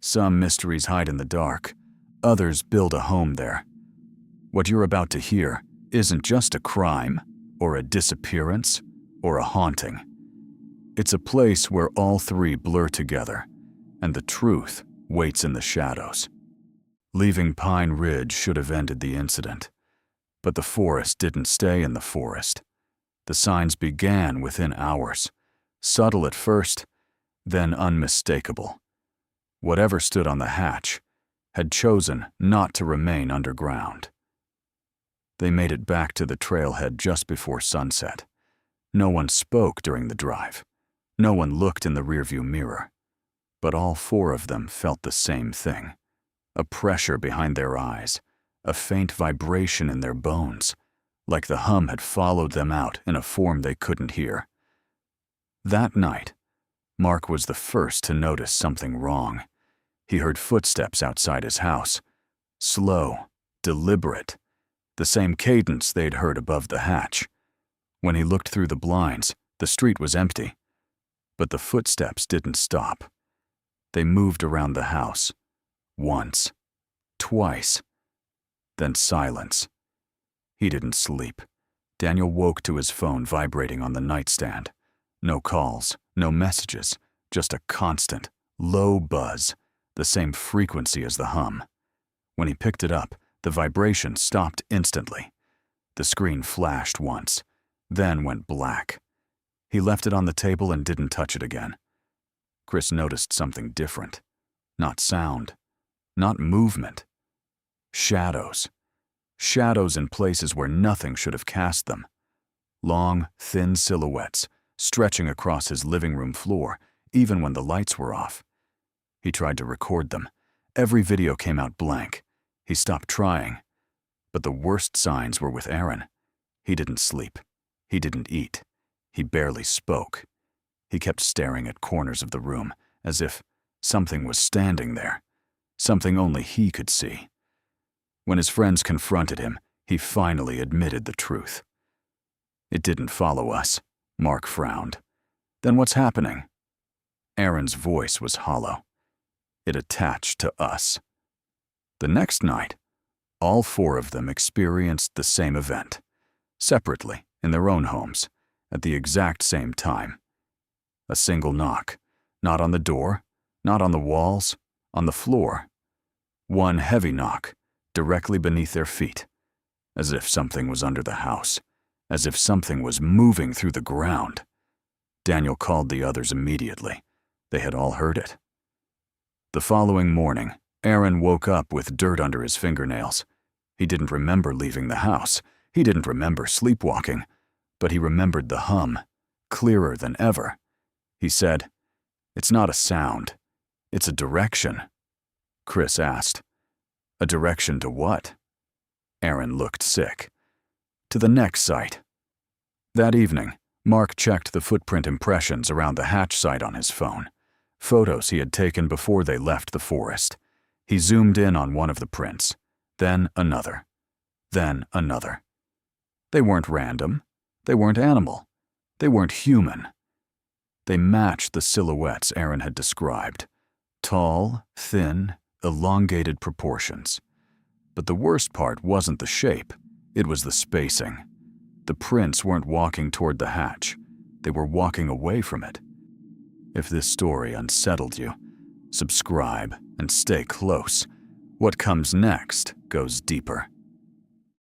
Some mysteries hide in the dark, others build a home there. What you're about to hear isn't just a crime, or a disappearance, or a haunting. It's a place where all three blur together, and the truth waits in the shadows. Leaving Pine Ridge should have ended the incident, but the forest didn't stay in the forest. The signs began within hours, subtle at first, then unmistakable. Whatever stood on the hatch had chosen not to remain underground. They made it back to the trailhead just before sunset. No one spoke during the drive. No one looked in the rearview mirror. But all four of them felt the same thing. A pressure behind their eyes, a faint vibration in their bones, like the hum had followed them out in a form they couldn't hear. That night, Mark was the first to notice something wrong. He heard footsteps outside his house, slow, deliberate, the same cadence they'd heard above the hatch. When he looked through the blinds, the street was empty. But the footsteps didn't stop. They moved around the house, once, twice, then silence. He didn't sleep. Daniel woke to his phone vibrating on the nightstand. No calls, no messages, just a constant, low buzz, the same frequency as the hum. When he picked it up, the vibration stopped instantly. The screen flashed once, then went black. He left it on the table and didn't touch it again. Chris noticed something different. Not sound, not movement. Shadows. Shadows in places where nothing should have cast them. Long, thin silhouettes, stretching across his living room floor, even when the lights were off. He tried to record them. Every video came out blank. He stopped trying. But the worst signs were with Aaron. He didn't sleep. He didn't eat. He barely spoke. He kept staring at corners of the room, as if something was standing there, something only he could see. When his friends confronted him, he finally admitted the truth. "It didn't follow us," Mark frowned. "Then what's happening?" Aaron's voice was hollow. "It attached to us." The next night, all four of them experienced the same event, separately, in their own homes, at the exact same time. A single knock, not on the door, not on the walls, on the floor. One heavy knock, directly beneath their feet, as if something was under the house, as if something was moving through the ground. Daniel called the others immediately. They had all heard it. The following morning, Aaron woke up with dirt under his fingernails. He didn't remember leaving the house. He didn't remember sleepwalking, but he remembered the hum, clearer than ever. He said, "It's not a sound. It's a direction." Chris asked, "A direction to what?" Aaron looked sick. "To the next site." That evening, Mark checked the footprint impressions around the hatch site on his phone, photos he had taken before they left the forest. He zoomed in on one of the prints, then another, then another. They weren't random. They weren't animal. They weren't human. They matched the silhouettes Aaron had described. Tall, thin, elongated proportions. But the worst part wasn't the shape. It was the spacing. The prints weren't walking toward the hatch. They were walking away from it. If this story unsettled you, subscribe and stay close. What comes next goes deeper.